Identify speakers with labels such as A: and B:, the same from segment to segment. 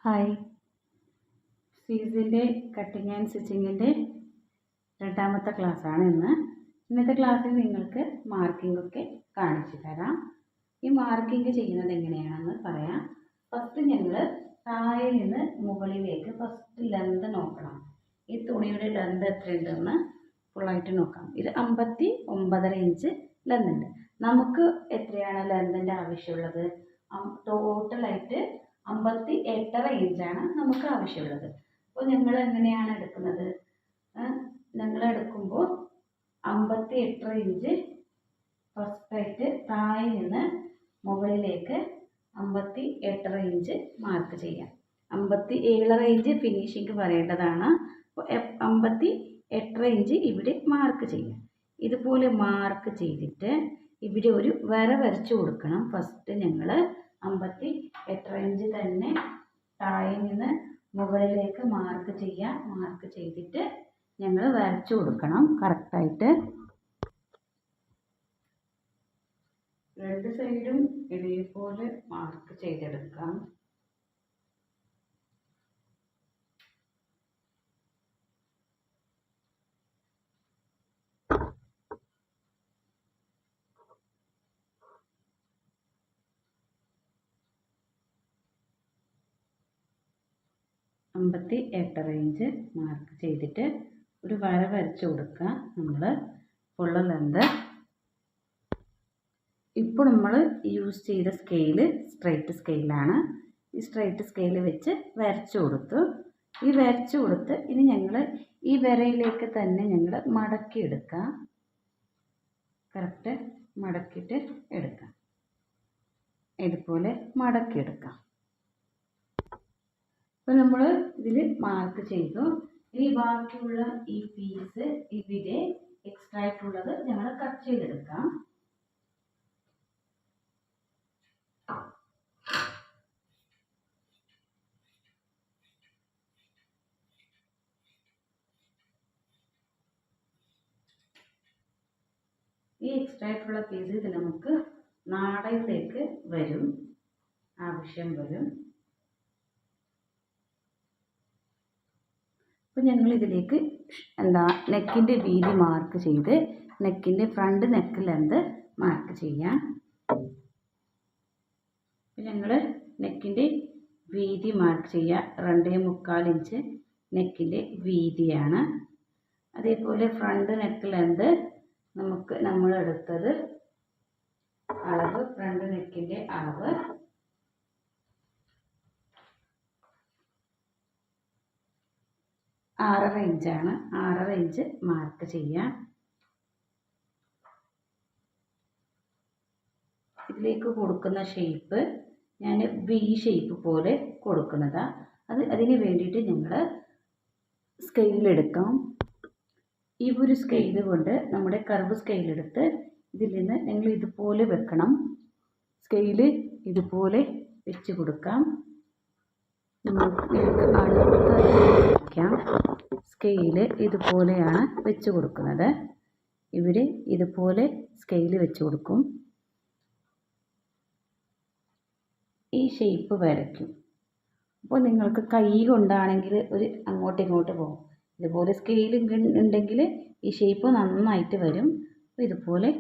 A: Hi, സീസിൻ്റെ cutting and സ്റ്റിച്ചിങ്ങിൻ്റെ രണ്ടാമത്തെ ക്ലാസ്സാണ് ഇന്നത്തെ ക്ലാസ്സിൽ നിങ്ങൾക്ക് മാർക്കിംഗ് ഒക്കെ കാണിച്ചു തരാം. ഈ മാർക്കിംഗ് ചെയ്യുന്നത് എങ്ങനെയാണെന്ന് പറയാം. ഫസ്റ്റ് ഞങ്ങൾ താഴെ നിന്ന് മുകളിലേക്ക് ഫസ്റ്റ് ലെന്ത് നോക്കണം. ഈ തുണിയുടെ ലെന്ത് എത്രയുണ്ടെന്ന് ഫുള്ളായിട്ട് നോക്കാം. ഇത് 59.5 ഇഞ്ച് ലെന്ത് ഉണ്ട്. നമുക്ക് എത്രയാണ് ലെന്തിൻ്റെ ആവശ്യമുള്ളത്? ടോട്ടലായിട്ട് 58.5 ഇഞ്ചാണ് നമുക്ക് ആവശ്യമുള്ളത്. അപ്പോൾ ഞങ്ങൾ എങ്ങനെയാണ് എടുക്കുന്നത്? ഞങ്ങൾ എടുക്കുമ്പോൾ 58.5 ഇഞ്ച് ഫസ്റ്റായിട്ട് താഴെ നിന്ന് മുകളിലേക്ക് 58.5 ഇഞ്ച് മാർക്ക് ചെയ്യാം. 57.5 ഇഞ്ച് ഫിനിഷിങ് പറയേണ്ടതാണ്. അപ്പോൾ 58.5 ഇഞ്ച് ഇവിടെ മാർക്ക് ചെയ്യാം. ഇതുപോലെ മാർക്ക് ചെയ്തിട്ട് ഇവിടെ ഒരു വര വരച്ചു കൊടുക്കണം. ഫസ്റ്റ് ഞങ്ങൾ 58.5 ഇഞ്ച് തന്നെ താഴെ നിന്ന് മുകളിലേക്ക് മാർക്ക് ചെയ്യാം. മാർക്ക് ചെയ്തിട്ട് ഞങ്ങൾ വരച്ചു കൊടുക്കണം കറക്റ്റായിട്ട്. രണ്ട് സൈഡും ഇതേപോലെ മാർക്ക് ചെയ്തെടുക്കാം. അമ്പത്തി 8.5 ഇഞ്ച് മാർക്ക് ചെയ്തിട്ട് ഒരു വര വരച്ചു കൊടുക്കുക. നമ്മൾ ഫുള്ള് ലെന്ത്. ഇപ്പോൾ നമ്മൾ യൂസ് ചെയ്ത സ്കെയില് സ്ട്രൈറ്റ് സ്കെയിലാണ്. ഈ സ്ട്രൈറ്റ് സ്കെയിൽ വെച്ച് വരച്ചു കൊടുത്തു. ഈ വരച്ചു കൊടുത്ത് ഇനി ഞങ്ങൾ ഈ വരയിലേക്ക് തന്നെ ഞങ്ങൾ മടക്കി എടുക്കാം. കറക്റ്റ് മടക്കിയിട്ട് എടുക്കാം. ഇതുപോലെ മടക്കിയെടുക്കാം. അപ്പോൾ നമ്മൾ ഇതിൽ മാർക്ക് ചെയ്തു. ഇനി ബാക്കിയുള്ള ഈ പീസ് ഇവിടെ എക്സ്ട്രാ ആയിട്ടുള്ളത് ഞങ്ങൾ കട്ട് ചെയ്തെടുക്കാം. ഈ എക്സ്ട്രാ ആയിട്ടുള്ള പീസ് ഇത് നമുക്ക് നാടയിലേക്ക് ആവശ്യം വരും. അപ്പോൾ ഞങ്ങൾ ഇതിലേക്ക് നെക്കിൻ്റെ വീതി മാർക്ക് ചെയ്ത് നെക്കിൻ്റെ ഫ്രണ്ട് നെക്ക് ലെന്ത് മാർക്ക് ചെയ്യാം. ഞങ്ങൾ നെക്കിൻ്റെ വീതി മാർക്ക് ചെയ്യുക. 2.25 ഇഞ്ച് നെക്കിൻ്റെ വീതിയാണ്. അതേപോലെ ഫ്രണ്ട് നെക്ക് ലെന്ത് നമ്മൾ എടുത്തത് അളവ്, ഫ്രണ്ട് നെക്കിൻ്റെ അളവ് 6.5 ഇഞ്ചാണ്. 6.5 ഇഞ്ച് മാർക്ക് ചെയ്യാം. ഇതിലേക്ക് കൊടുക്കുന്ന ഷേപ്പ് ഞാൻ വി ഷേപ്പ് പോലെ കൊടുക്കുന്നതാണ്. അതിന് വേണ്ടിയിട്ട് ഞങ്ങൾ സ്കെയിലെടുക്കാം. ഈ ഒരു സ്കെയിൽ കൊണ്ട് നമ്മുടെ കർവ് സ്കെയിലെടുത്ത് ഇതിൽ നിന്ന് ഞങ്ങൾ ഇതുപോലെ വെക്കണം. സ്കെയില് ഇതുപോലെ വെച്ച് കൊടുക്കാം. നമുക്ക് അളക്കാം. സ്കെയില് ഇതുപോലെയാണ് വെച്ച് കൊടുക്കുന്നത്. ഇവിടെ ഇതുപോലെ സ്കെയില് വെച്ച് കൊടുക്കും. ഈ ഷേപ്പ് വരയ്ക്കും. അപ്പോൾ നിങ്ങൾക്ക് കൈ കൊണ്ടാണെങ്കിൽ ഒരു അങ്ങോട്ടും ഇങ്ങോട്ട് പോകും. ഇതുപോലെ സ്കെയിൽ ഉണ്ടെങ്കിൽ ഈ ഷേപ്പ് നന്നായിട്ട് വരും. അപ്പോൾ ഇതുപോലെ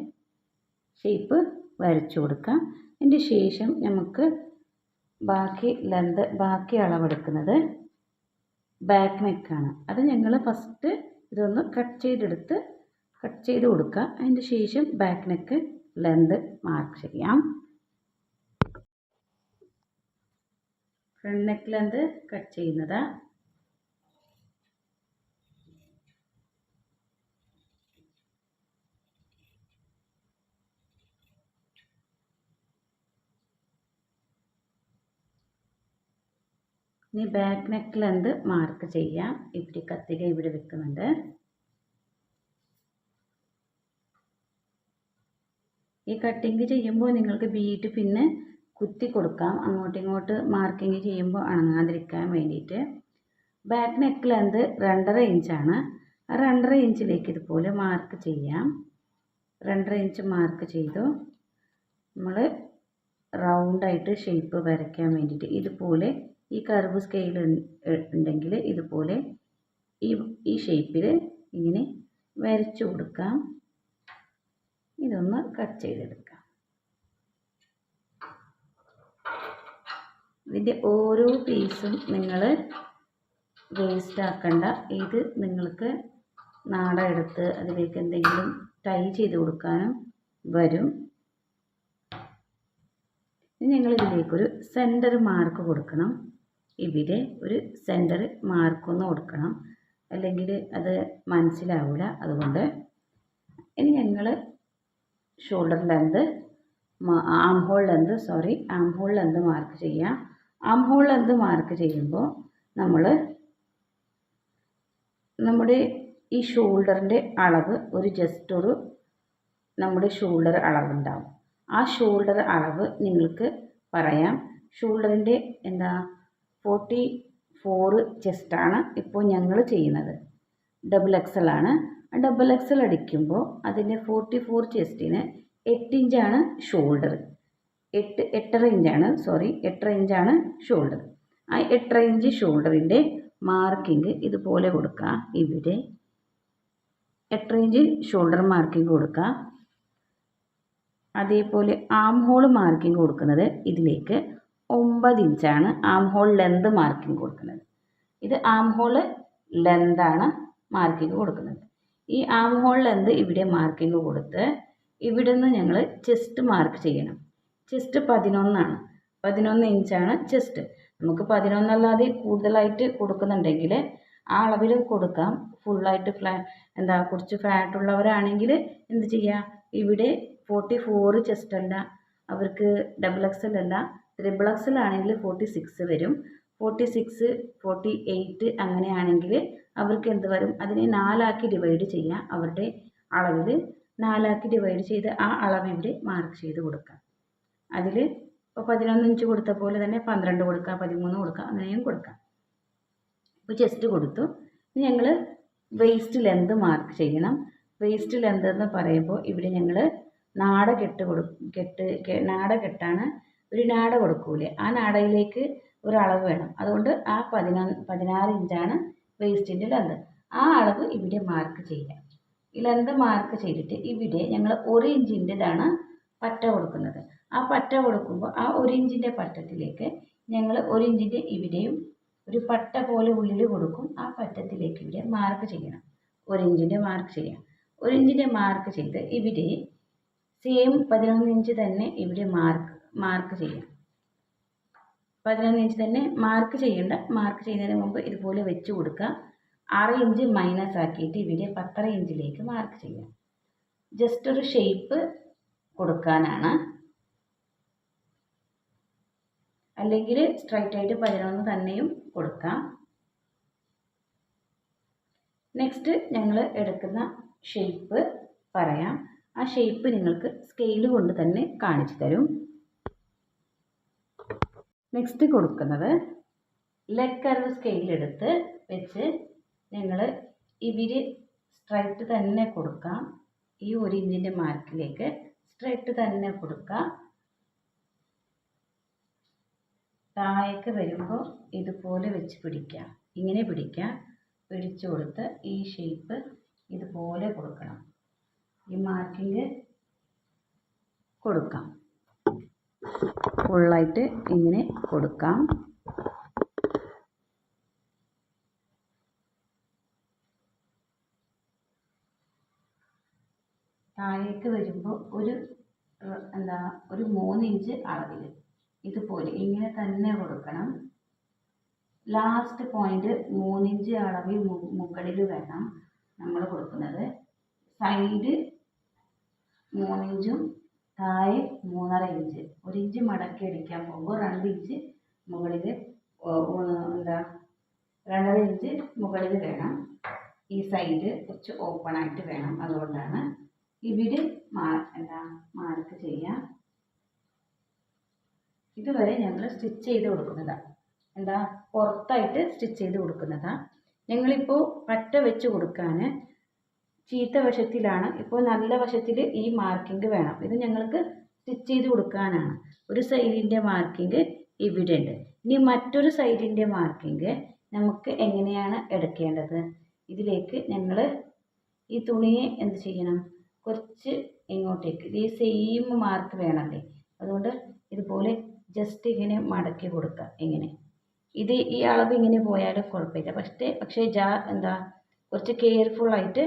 A: ഷേപ്പ് വരച്ചു കൊടുക്കാം. അതിൻ്റെ ശേഷം നമുക്ക് ബാക്കി അളവെടുക്കുന്നത് ബാക്ക് നെക്കാണ്. അത് ഞങ്ങൾ ഫസ്റ്റ് ഇതൊന്ന് കട്ട് ചെയ്ത് കൊടുക്കുക. അതിൻ്റെ ശേഷം ബാക്ക് നെക്ക് ലെന്ത് മാർക്ക് ചെയ്യാം. ഫ്രണ്ട് നെക്ക് ലെന്ത് കട്ട് ചെയ്യുന്നത് ഇനി ബാക്ക് നെക്ക് ലെന്ത് മാർക്ക് ചെയ്യാം. ഇവിടെ കത്തിക ഇവിടെ വെക്കുന്നുണ്ട്. ഈ കട്ടിങ് ചെയ്യുമ്പോൾ നിങ്ങൾക്ക് ബീഡ് പിന്നെ കുത്തി കൊടുക്കാം. അങ്ങോട്ടും ഇങ്ങോട്ട് മാർക്കിങ് ചെയ്യുമ്പോൾ അണങ്ങാതിരിക്കാൻ വേണ്ടിയിട്ട്. ബാക്ക് നെക്ക് ലെന്ത് 2.5 ഇഞ്ചാണ്. ആ 2.5 ഇഞ്ചിലേക്ക് ഇതുപോലെ മാർക്ക് ചെയ്യാം. 2.5 ഇഞ്ച് മാർക്ക് ചെയ്തു. നമ്മൾ റൗണ്ടായിട്ട് ഷേപ്പ് വരയ്ക്കാൻ വേണ്ടിയിട്ട് ഇതുപോലെ ഈ കർവ് സ്കെയിൽ ഉണ്ടെങ്കിൽ ഇതുപോലെ ഈ ഷേപ്പിൽ ഇങ്ങനെ വരച്ചു കൊടുക്കാം. ഇതൊന്ന് കട്ട് ചെയ്തെടുക്കാം. ഇതിൻ്റെ ഓരോ പീസും നിങ്ങൾ വേസ്റ്റ് ആക്കണ്ട. ഇത് നിങ്ങൾക്ക് നാട എടുത്ത് അതിലേക്ക് എന്തെങ്കിലും ടൈ ചെയ്ത് കൊടുക്കാനും വരും. ഇനി ഞങ്ങൾ ഇതിലേക്കൊരു സെൻറ്റർ മാർക്ക് കൊടുക്കണം. ഇവിടെ ഒരു സെൻറ്റർ മാർക്കൊന്ന് കൊടുക്കണം, അല്ലെങ്കിൽ അത് മനസ്സിലാവില്ല. അതുകൊണ്ട് ഇനി ഞങ്ങൾ shoulder length, arm hole length mark ചെയ്യാം. ആം ഹോൾ ലെന്ത് മാർക്ക് ചെയ്യുമ്പോൾ നമ്മുടെ ഈ ഷോൾഡറിൻ്റെ അളവ് ജസ്റ്റ് നമ്മുടെ ഷോൾഡർ അളവുണ്ടാവും. ആ ഷോൾഡർ അളവ് നിങ്ങൾക്ക് പറയാം. ഷോൾഡറിൻ്റെ 44 ചെസ്റ്റാണ് ഇപ്പോൾ ഞങ്ങൾ ചെയ്യുന്നത്. XXL ആണ്. ഡബിൾ XL അടിക്കുമ്പോൾ അതിൻ്റെ 44 ചെസ്റ്റിന് 8 ഇഞ്ചാണ് ഷോൾഡർ. 8.5 ഇഞ്ചാണ് ഷോൾഡർ. ആ 8.5 ഇഞ്ച് ഷോൾഡറിൻ്റെ മാർക്കിങ് ഇതുപോലെ കൊടുക്കുക. ഇവിടെ 8.5 ഇഞ്ച് ഷോൾഡർ മാർക്കിങ് കൊടുക്കുക. അതേപോലെ ആം ഹോൾ മാർക്കിങ് കൊടുക്കുന്നത് ഇതിലേക്ക് 9 ഇഞ്ചാണ് ആം ഹോൾ ലെന്ത് മാർക്കിങ് കൊടുക്കുന്നത്. ഇത് ആം ഹോൾ ലെന്താണ് മാർക്കിങ് കൊടുക്കുന്നത്. ഈ ആം ഹോൾ ലെന്ത് ഇവിടെ മാർക്കിങ് കൊടുത്ത് ഇവിടെ നിന്ന് ഞങ്ങൾ ചെസ്റ്റ് മാർക്ക് ചെയ്യണം. ചെസ്റ്റ് 11 ആണ്. 11 ഇഞ്ചാണ് ചെസ്റ്റ്. നമുക്ക് 11 അല്ലാതെ കൂടുതലായിട്ട് കൊടുക്കുന്നുണ്ടെങ്കിൽ ആ അളവിൽ കൊടുക്കാം. ഫുള്ളായിട്ട് കുറച്ച് ഫാറ്റ് ഉള്ളവരാണെങ്കിൽ എന്ത് ചെയ്യുക, ഇവിടെ 44 ചെസ്റ്റ് അല്ല, അവർക്ക് XXL അല്ല, XXL ആണെങ്കിൽ 46 വരും. 46, 48 അങ്ങനെയാണെങ്കിൽ അവർക്ക് എന്ത് വരും, അതിനെ 4 ആക്കി ഡിവൈഡ് ചെയ്യുക. അവരുടെ അളവിൽ 4 ആക്കി ഡിവൈഡ് ചെയ്ത് ആ അളവ് ഇവിടെ മാർക്ക് ചെയ്ത് കൊടുക്കാം. അതിൽ ഇപ്പോൾ 11 ഇഞ്ച് കൊടുത്ത പോലെ തന്നെ 12 കൊടുക്കുക, 13 കൊടുക്കുക, അങ്ങനെയും കൊടുക്കാം. ഇപ്പോൾ ചെസ്റ്റ് കൊടുത്തു. ഇനി ഞങ്ങൾ വേസ്റ്റ് ലെന്ത് മാർക്ക് ചെയ്യണം. വേസ്റ്റ് ലെന്ത് എന്ന് പറയുമ്പോൾ ഇവിടെ ഞങ്ങൾ നാട കെട്ടാണ്. ഒരു നാട കൊടുക്കൂലേ, ആ നാടയിലേക്ക് ഒരളവ് വേണം. അതുകൊണ്ട് ആ 16 ഇഞ്ചാണ് വേസ്റ്റിൻ്റെ ലെന്ത്. ആ അളവ് ഇവിടെ മാർക്ക് ചെയ്യാം. ഈ ലെന്ത് മാർക്ക് ചെയ്തിട്ട് ഇവിടെ ഞങ്ങൾ 1 ഇഞ്ചിൻ്റെതാണ് പറ്റ കൊടുക്കുന്നത്. ആ പറ്റ കൊടുക്കുമ്പോൾ ആ 1 ഇഞ്ചിൻ്റെ പറ്റത്തിലേക്ക് ഞങ്ങൾ 1 ഇഞ്ചിൻ്റെ ഇവിടെയും ഒരു പട്ട പോലെ ഉള്ളിൽ കൊടുക്കും. ആ പറ്റത്തിലേക്ക് ഇവിടെ മാർക്ക് ചെയ്യണം. 1 ഇഞ്ചിൻ്റെ മാർക്ക് ചെയ്യാം. 1 ഇഞ്ചിൻ്റെ മാർക്ക് ചെയ്ത് ഇവിടെ സെയിം 11 ഇഞ്ച് തന്നെ ഇവിടെ മാർക്ക് ചെയ്യാം. 11 ഇഞ്ച് തന്നെ മാർക്ക് ചെയ്യേണ്ട. മാർക്ക് ചെയ്യുന്നതിന് മുമ്പ് ഇതുപോലെ വെച്ച് കൊടുക്കുക. 6 ഇഞ്ച് മൈനസ് ആക്കിയിട്ട് ഇവിടെ 10.5 ഇഞ്ചിലേക്ക് മാർക്ക് ചെയ്യാം. ജസ്റ്റ് ഒരു ഷേപ്പ് കൊടുക്കാനാണ്. അല്ലെങ്കിൽ സ്ട്രൈറ്റ് ആയിട്ട് 11 തന്നെയും കൊടുക്കാം. നെക്സ്റ്റ് ഞങ്ങൾ എടുക്കുന്ന ഷേപ്പ് പറയാം. ആ ഷേപ്പ് നിങ്ങൾക്ക് സ്കെയിൽ കൊണ്ട് തന്നെ കാണിച്ചു തരും. നെക്സ്റ്റ് കൊടുക്കുന്നത് ലെഗ് കർവ് സ്കെയിൽ എടുത്ത് വെച്ച് ഞങ്ങൾ ഇവിടെ സ്ട്രൈറ്റ് തന്നെ കൊടുക്കാം. ഈ 1 ഇഞ്ചിൻ്റെ മാർക്കിലേക്ക് സ്ട്രൈറ്റ് തന്നെ കൊടുക്കാം. താഴേക്ക് വരുമ്പോൾ ഇതുപോലെ വെച്ച് പിടിക്കാം. ഇങ്ങനെ പിടിക്കാം. പിടിച്ചു കൊടുത്ത് ഈ ഷേപ്പ് ഇതുപോലെ കൊടുക്കണം. ഈ മാർക്കിങ് കൊടുക്കാം. ഫുള്ളായിട്ട് ഇങ്ങനെ കൊടുക്കാം. താഴേക്ക് വരുമ്പോൾ ഒരു 3 ഇഞ്ച് അളവിൽ ഇതുപോലെ ഇങ്ങനെ തന്നെ കൊടുക്കണം. ലാസ്റ്റ് പോയിന്റ് 3 ഇഞ്ച് അളവിൽ മുകളിൽ വേണം നമ്മൾ കൊടുക്കുന്നത്. സൈഡ് 3 ഇഞ്ചും താഴെ 3.5 ഇഞ്ച്. 1 ഇഞ്ച് മടക്കി അടിക്കാൻ പോകുമ്പോൾ 2 ഇഞ്ച് മുകളിൽ 2.5 ഇഞ്ച് മുകളിൽ വേണം. ഈ സൈഡ് കുറച്ച് ഓപ്പൺ ആയിട്ട് വേണം. അതുകൊണ്ടാണ് ഇവിടെ മാർക്ക് ചെയ്യാം. ഇതുവരെ ഞങ്ങൾ സ്റ്റിച്ച് ചെയ്ത് കൊടുക്കുന്നതാണ്. പുറത്തായിട്ട് സ്റ്റിച്ച് ചെയ്ത് കൊടുക്കുന്നതാണ്. ഞങ്ങളിപ്പോൾ പറ്റ വെച്ച് കൊടുക്കാൻ ചീത്ത വശത്തിലാണ്. ഇപ്പോൾ നല്ല വശത്തിൽ ഈ മാർക്കിങ് വേണം. ഇത് ഞങ്ങൾക്ക് സ്റ്റിച്ച് ചെയ്ത് കൊടുക്കാനാണ്. ഒരു സൈഡിൻ്റെ മാർക്കിങ് ഇവിടെ ഉണ്ട്. ഇനി മറ്റൊരു സൈഡിൻ്റെ മാർക്കിങ് നമുക്ക് എങ്ങനെയാണ് എടുക്കേണ്ടത്? ഇതിലേക്ക് ഞങ്ങൾ ഈ തുണിയെ എന്ത് ചെയ്യണം, കുറച്ച് ഇങ്ങോട്ടേക്ക്, ഈ സെയിം മാർക്ക് വേണമല്ലേ, അതുകൊണ്ട് ഇതുപോലെ ജസ്റ്റ് ഇങ്ങനെ മടക്കി കൊടുക്കുക. ഇങ്ങനെ ഈ അളവ് ഇങ്ങനെ പോയാലും കുഴപ്പമില്ല, പക്ഷേ കുറച്ച് കെയർഫുള്ളായിട്ട്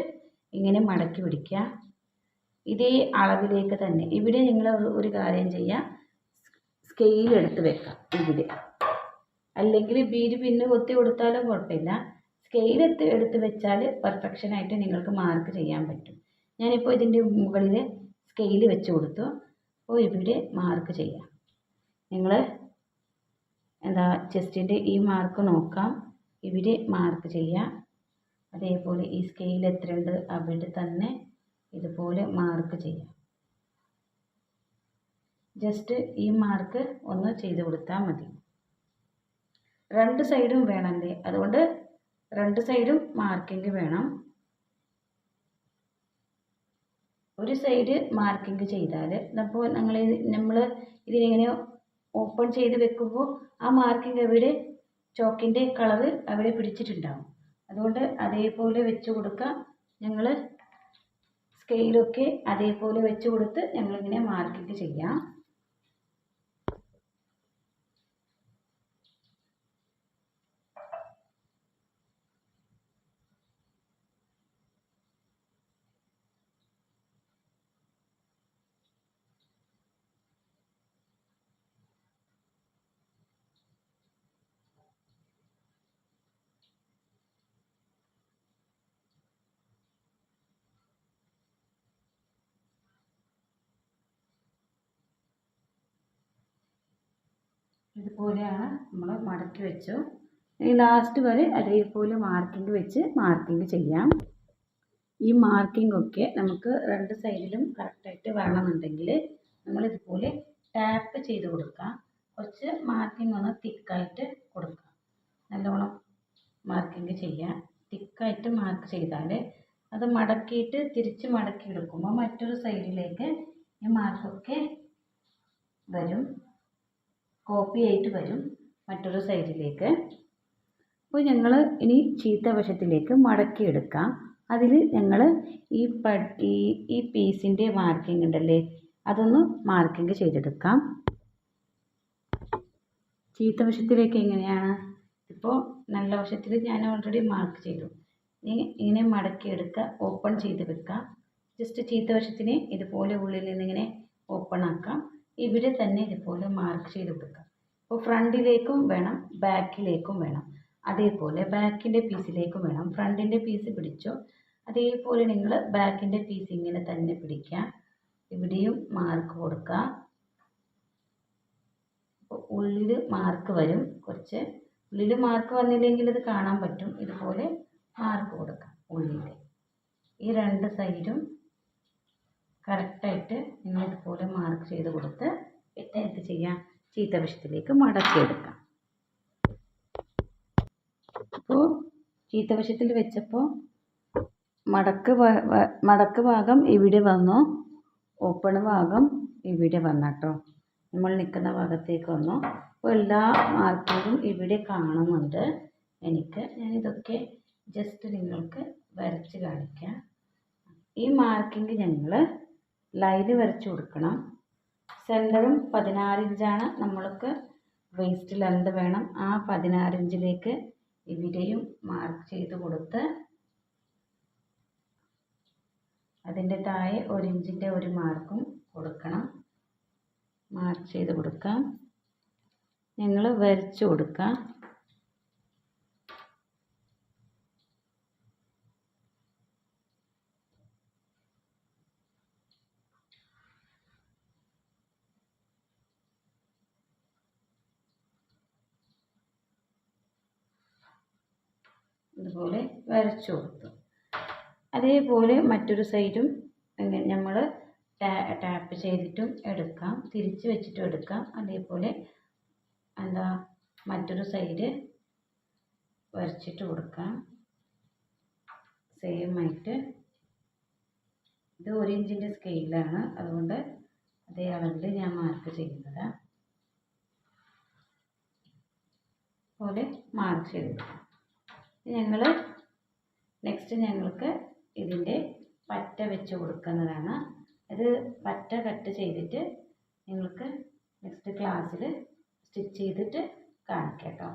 A: ഇങ്ങനെ മടക്കി പിടിക്കുക. ഇതേ അളവിലേക്ക് തന്നെ ഇവിടെ നിങ്ങൾ ഒരു കാര്യം ചെയ്യുക, സ്കെയിൽ എടുത്ത് വെക്കാം ഇവിടെ, അല്ലെങ്കിൽ ബീഡ് പിന്ന് കൊത്തി കൊടുത്താലും കുഴപ്പമില്ല. സ്കെയിൽ എടുത്ത് വെച്ചാൽ പെർഫെക്ഷനായിട്ട് നിങ്ങൾക്ക് മാർക്ക് ചെയ്യാൻ പറ്റും. ഞാനിപ്പോൾ ഇതിൻ്റെ മുകളിൽ സ്കെയിൽ വെച്ച് കൊടുത്തു. അപ്പോൾ ഇവിടെ മാർക്ക് ചെയ്യാം. നിങ്ങൾ ചെസ്റ്റിൻ്റെ ഈ മാർക്ക് നോക്കാം, ഇവിടെ മാർക്ക് ചെയ്യാം. അതേപോലെ ഈ സ്കെയിൽ എത്രയുണ്ട് അവിടെ തന്നെ ഇതുപോലെ മാർക്ക് ചെയ്യാം. ജസ്റ്റ് ഈ മാർക്ക് ഒന്ന് ചെയ്ത് കൊടുത്താൽ മതി. രണ്ട് സൈഡും വേണമല്ലേ, അതുകൊണ്ട് രണ്ട് സൈഡും മാർക്കിങ് വേണം. ഒരു സൈഡ് മാർക്കിങ് ചെയ്താൽ അപ്പോൾ നമ്മൾ ഇതിനിങ്ങനെ ഓപ്പൺ ചെയ്ത് വെക്കുമ്പോൾ ആ മാർക്കിങ് അവിടെ ചോക്കിൻ്റെ കളർ അവിടെ പിടിച്ചിട്ടുണ്ടാവും. അതുകൊണ്ട് അതേപോലെ വെച്ച് കൊടുക്കുക. ഞങ്ങൾ സ്കെയിലൊക്കെ അതേപോലെ വെച്ച് കൊടുത്ത് ഞങ്ങളിങ്ങനെ മാർക്കിങ് ചെയ്യാം. ഇതുപോലെയാണ് നമ്മൾ മടക്കി വെച്ചു. ഈ ലാസ്റ്റ് വരെ അതേപോലെ മാർക്കിങ് വെച്ച് മാർക്കിങ് ചെയ്യാം. ഈ മാർക്കിംഗ് ഒക്കെ നമുക്ക് രണ്ട് സൈഡിലും കറക്റ്റായിട്ട് വേണമെന്നുണ്ടെങ്കിൽ നമ്മളിതുപോലെ ടാപ്പ് ചെയ്ത് കൊടുക്കാം. കുറച്ച് മാർക്കിംഗ് ഒന്ന് തിക്കായിട്ട് കൊടുക്കാം. നല്ലോണം മാർക്കിംഗ് ചെയ്യാം. തിക്കായിട്ട് മാർക്ക് ചെയ്താൽ അത് മടക്കിയിട്ട് തിരിച്ച് മടക്കി എടുക്കുമ്പോൾ മറ്റൊരു സൈഡിലേക്ക് ഈ മാർക്കൊക്കെ വരും, കോപ്പി ആയിട്ട് വരും മറ്റൊരു സൈഡിലേക്ക്. അപ്പോൾ ഞങ്ങൾ ഇനി ചീത്ത വശത്തിലേക്ക് മടക്കിയെടുക്കാം. അതിൽ ഞങ്ങൾ ഈ പീസിൻ്റെ മാർക്കിംഗ് ഉണ്ടല്ലേ, അതൊന്ന് മാർക്കിംഗ് ചെയ്തെടുക്കാം. ചീത്ത വശത്തിലേക്ക് എങ്ങനെയാണ്, ഇപ്പോൾ നല്ല വശത്തിൽ ഞാൻ ഓൾറെഡി മാർക്ക് ചെയ്തു. ഇങ്ങനെ മടക്കിയെടുക്കുക, ഓപ്പൺ ചെയ്ത് വെക്കുക. ജസ്റ്റ് ചീത്ത വശത്തിന് ഇതുപോലെ ഉള്ളിൽ നിന്നിങ്ങനെ ഓപ്പൺ ആക്കാം. ഇവിടെ തന്നെ ഇതുപോലെ മാർക്ക് ചെയ്ത് കൊടുക്കുക. അപ്പോൾ ഫ്രണ്ടിലേക്കും വേണം ബാക്കിലേക്കും വേണം, അതേപോലെ ബാക്കിൻ്റെ പീസിലേക്കും വേണം. ഫ്രണ്ടിൻ്റെ പീസ് പിടിച്ചോ, അതേപോലെ നിങ്ങൾ ബാക്കിൻ്റെ പീസ് ഇങ്ങനെ തന്നെ പിടിക്കുക. ഇവിടെയും മാർക്ക് കൊടുക്കുക. അപ്പോൾ ഉള്ളിൽ മാർക്ക് വരും, കുറച്ച് ഉള്ളിൽ മാർക്ക് വന്നില്ലെങ്കിൽ ഇത് കാണാൻ പറ്റും. ഇതുപോലെ മാർക്ക് കൊടുക്കുക ഉള്ളിൽ. ഈ രണ്ട് സൈഡും കറക്റ്റായിട്ട് നിങ്ങൾ ഇതുപോലെ മാർക്ക് ചെയ്ത് കൊടുത്ത് പിന്നെ എന്ത് ചെയ്യാം, ചീത്ത വശത്തിലേക്ക് മടക്കിയെടുക്കാം. അപ്പോൾ ചീത്ത വശത്തിൽ വെച്ചപ്പോൾ മടക്ക് ഭാഗം ഇവിടെ വന്നു, ഓപ്പൺ ഭാഗം ഇവിടെ വന്നു കേട്ടോ. നമ്മൾ നിൽക്കുന്ന ഭാഗത്തേക്ക് വന്നു. അപ്പോൾ എല്ലാ മാർക്കിങ്ങും ഇവിടെ കാണുന്നുണ്ട് എനിക്ക്. ഞാനിതൊക്കെ ജസ്റ്റ് നിങ്ങൾക്ക് വരച്ച് കാണിക്കാം. ഈ മാർക്കിങ് ഞങ്ങൾ ലൈന് വരച്ച് കൊടുക്കണം. സെൻറ്ററും 16 ഇഞ്ചാണ് നമ്മൾക്ക് വേസ്റ്റ് ലെന്ത് വേണം. ആ 16 ഇഞ്ചിലേക്ക് ഇവിടെയും മാർക്ക് ചെയ്ത് കൊടുത്ത് അതിൻ്റെ താഴെ 1 ഇഞ്ചിൻ്റെ ഒരു മാർക്കും കൊടുക്കണം. മാർക്ക് ചെയ്ത് കൊടുക്കാം. ഞങ്ങൾ വരച്ച് കൊടുക്കാം. ഇതുപോലെ വരച്ചു കൊടുത്തു. അതേപോലെ മറ്റൊരു സൈഡും നമ്മൾ ടാപ്പ് ചെയ്തിട്ടും എടുക്കാം, തിരിച്ച് വെച്ചിട്ടും എടുക്കാം. അതേപോലെ മറ്റൊരു സൈഡ് വരച്ചിട്ട് കൊടുക്കാം. സെയിം ആയിട്ട് ഇത് 1 ഇഞ്ചിൻ്റെ സ്കെയിലാണ്, അതുകൊണ്ട് അതേ അളവിൽ ഞാൻ മാർക്ക് ചെയ്യുന്നത്. പോലെ മാർക്ക് ചെയ്തു. ഞങ്ങൾ ഞങ്ങൾക്ക് ഇതിൻ്റെ പറ്റ വെച്ച് കൊടുക്കുന്നതാണ്. ഇത് പറ്റ കട്ട് ചെയ്തിട്ട് നിങ്ങൾക്ക് നെക്സ്റ്റ് ക്ലാസ്സിൽ സ്റ്റിച്ച് ചെയ്തിട്ട് കാണിക്കാം കേട്ടോ.